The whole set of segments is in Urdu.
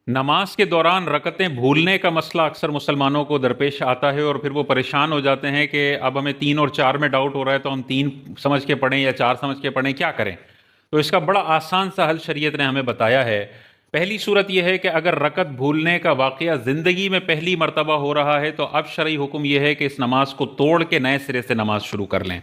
نماز کے دوران رکعتیں بھولنے کا مسئلہ اکثر مسلمانوں کو درپیش آتا ہے، اور پھر وہ پریشان ہو جاتے ہیں کہ اب ہمیں 3 اور 4 میں ڈاؤٹ ہو رہا ہے تو ہم 3 سمجھ کے پڑھیں یا 4 سمجھ کے پڑھیں، کیا کریں؟ تو اس کا بڑا آسان سا حل شریعت نے ہمیں بتایا ہے۔ پہلی صورت یہ ہے کہ اگر رکعت بھولنے کا واقعہ زندگی میں پہلی مرتبہ ہو رہا ہے تو اب شرعی حکم یہ ہے کہ اس نماز کو توڑ کے نئے سرے سے نماز شروع کر لیں۔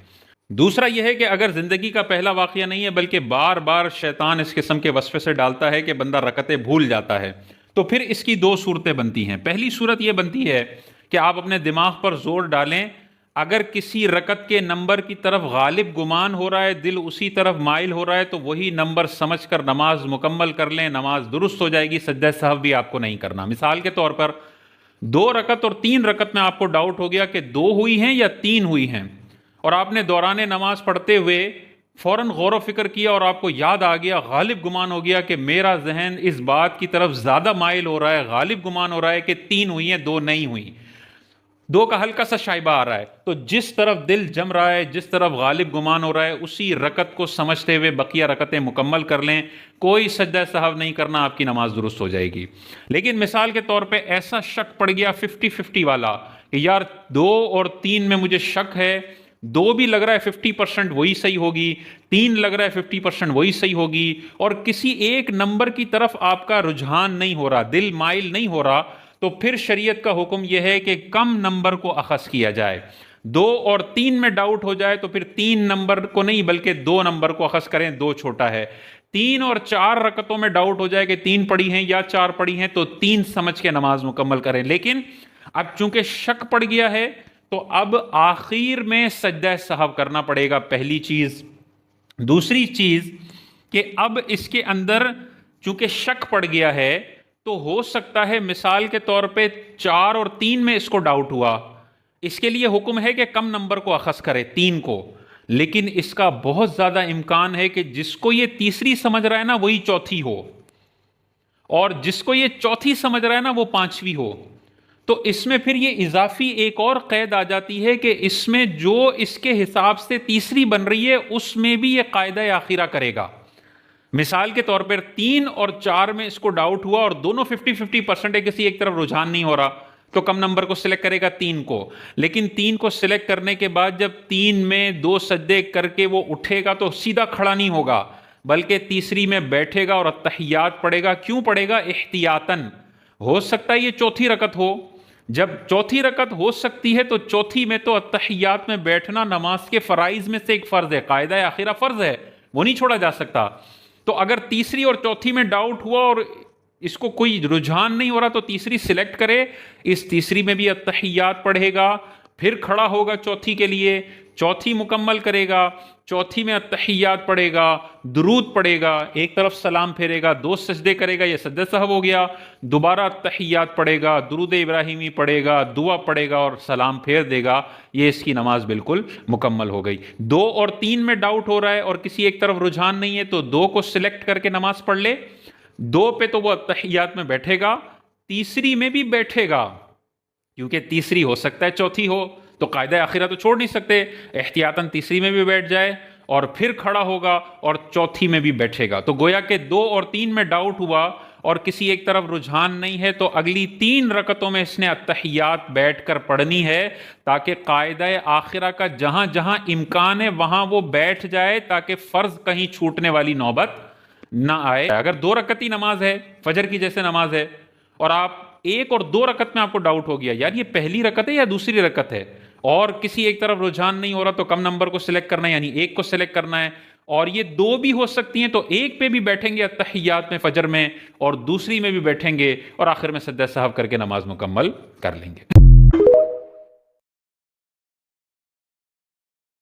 دوسرا یہ ہے کہ اگر زندگی کا پہلا واقعہ نہیں ہے بلکہ بار بار شیطان اس قسم کے وسوسے سے ڈالتا ہے کہ بندہ رکعتیں بھول جاتا ہے، تو پھر اس کی 2 صورتیں بنتی ہیں۔ پہلی صورت یہ بنتی ہے کہ آپ اپنے دماغ پر زور ڈالیں، اگر کسی رکعت کے نمبر کی طرف غالب گمان ہو رہا ہے، دل اسی طرف مائل ہو رہا ہے، تو وہی نمبر سمجھ کر نماز مکمل کر لیں، نماز درست ہو جائے گی، سجدہ سہو بھی آپ کو نہیں کرنا۔ مثال کے طور پر 2 رکعت اور 3 رکعت میں آپ کو ڈاؤٹ ہو گیا کہ 2 ہوئی ہیں یا 3 ہوئی ہیں، اور آپ نے دوران نماز پڑھتے ہوئے فوراً غور و فکر کیا اور آپ کو یاد آ گیا، غالب گمان ہو گیا کہ میرا ذہن اس بات کی طرف زیادہ مائل ہو رہا ہے، غالب گمان ہو رہا ہے کہ 3 ہوئی ہیں 2 نہیں ہوئی، 2 کا ہلکا سا شائبہ آ رہا ہے، تو جس طرف دل جم رہا ہے، جس طرف غالب گمان ہو رہا ہے، اسی رکعت کو سمجھتے ہوئے بقیہ رکعتیں مکمل کر لیں، کوئی سجدہ سہو نہیں کرنا، آپ کی نماز درست ہو جائے گی۔ لیکن مثال کے طور پہ ایسا شک پڑ گیا 50-50 والا کہ یار 2 اور 3 میں مجھے شک ہے، 2 بھی لگ رہا ہے 50% وہی صحیح ہوگی، 3 لگ رہا ہے 50% وہی صحیح ہوگی، اور کسی ایک نمبر کی طرف آپ کا رجحان نہیں ہو رہا، دل مائل نہیں ہو رہا، تو پھر شریعت کا حکم یہ ہے کہ کم نمبر کو اخذ کیا جائے۔ 2 اور 3 میں ڈاؤٹ ہو جائے تو پھر 3 نمبر کو نہیں بلکہ 2 نمبر کو اخذ کریں، 2 چھوٹا ہے۔ 3 اور 4 رکعتوں میں ڈاؤٹ ہو جائے کہ 3 پڑھی ہیں یا 4 پڑھی ہیں تو 3 سمجھ کے نماز مکمل کریں۔ لیکن اب چونکہ شک پڑ گیا ہے تو اب آخر میں سجدہ سہو کرنا پڑے گا، پہلی چیز۔ دوسری چیز کہ اب اس کے اندر چونکہ شک پڑ گیا ہے تو ہو سکتا ہے مثال کے طور پہ 4 اور 3 میں اس کو ڈاؤٹ ہوا، اس کے لیے حکم ہے کہ کم نمبر کو اخذ کرے، 3 کو، لیکن اس کا بہت زیادہ امکان ہے کہ جس کو یہ تیسری سمجھ رہا ہے نا وہی چوتھی ہو، اور جس کو یہ چوتھی سمجھ رہا ہے نا وہ 5ویں ہو۔ تو اس میں پھر یہ اضافی ایک اور قید آ جاتی ہے کہ اس میں جو اس کے حساب سے تیسری بن رہی ہے اس میں بھی یہ قاعدہ آخرہ کرے گا۔ مثال کے طور پر 3 اور 4 میں اس کو ڈاؤٹ ہوا اور دونوں 50-50% ہے، کسی ایک طرف رجحان نہیں ہو رہا، تو کم نمبر کو سلیکٹ کرے گا، 3 کو۔ لیکن 3 کو سلیکٹ کرنے کے بعد جب 3 میں 2 سجدے کر کے وہ اٹھے گا تو سیدھا کھڑا نہیں ہوگا بلکہ تیسری میں بیٹھے گا اور التحیات پڑھے گا۔ کیوں پڑھے گا؟ احتیاطاً، ہو سکتا ہے یہ چوتھی رکعت ہو، جب چوتھی رکعت ہو سکتی ہے تو چوتھی میں تو التحیات میں بیٹھنا نماز کے فرائض میں سے ایک فرض ہے، قاعدہ آخرہ فرض ہے، وہ نہیں چھوڑا جا سکتا۔ تو اگر تیسری اور چوتھی میں ڈاؤٹ ہوا اور اس کو کوئی رجحان نہیں ہو رہا تو تیسری سلیکٹ کرے، اس تیسری میں بھی التحیات پڑھے گا، پھر کھڑا ہوگا چوتھی کے لیے، چوتھی مکمل کرے گا، چوتھی میں التحیات پڑھے گا، درود پڑھے گا، ایک طرف سلام پھیرے گا، 2 سجدے کرے گا، یہ سجدہ سہو ہو گیا، دوبارہ التحیات پڑھے گا، درود ابراہیمی پڑھے گا، دعا پڑھے گا اور سلام پھیر دے گا، یہ اس کی نماز بالکل مکمل ہو گئی۔ 2 اور 3 میں ڈاؤٹ ہو رہا ہے اور کسی ایک طرف رجحان نہیں ہے تو 2 کو سلیکٹ کر کے نماز پڑھ لے، 2 پہ تو وہ التحیات میں بیٹھے گا، تیسری میں بھی بیٹھے گا، کیونکہ تیسری ہو سکتا ہے چوتھی ہو، تو قاعدہ آخرہ تو چھوڑ نہیں سکتے، احتیاطاً تیسری میں بھی بیٹھ جائے اور پھر کھڑا ہوگا اور چوتھی میں بھی بیٹھے گا۔ تو گویا کہ 2 اور 3 میں ڈاؤٹ ہوا اور کسی ایک طرف رجحان نہیں ہے تو اگلی 3 رکعتوں میں اس نے التحیات بیٹھ کر پڑھنی ہے، تاکہ قاعدہ آخرہ کا جہاں جہاں امکان ہے وہاں وہ بیٹھ جائے، تاکہ فرض کہیں چھوٹنے والی نوبت نہ آئے۔ اگر 2 رکعتی نماز ہے، فجر کی جیسے نماز ہے، اور آپ 1 اور 2 رکعت میں آپ کو ڈاؤٹ ہو گیا یار یہ پہلی رکعت ہے یا دوسری رکعت ہے، اور کسی ایک طرف رجحان نہیں ہو رہا تو کم نمبر کو سلیکٹ کرنا ہے، یعنی 1 کو سلیکٹ کرنا ہے، اور یہ 2 بھی ہو سکتی ہیں تو 1 پہ بھی بیٹھیں گے التحیات میں فجر میں، اور دوسری میں بھی بیٹھیں گے، اور آخر میں سجدہ سہو کر کے نماز مکمل کر لیں گے۔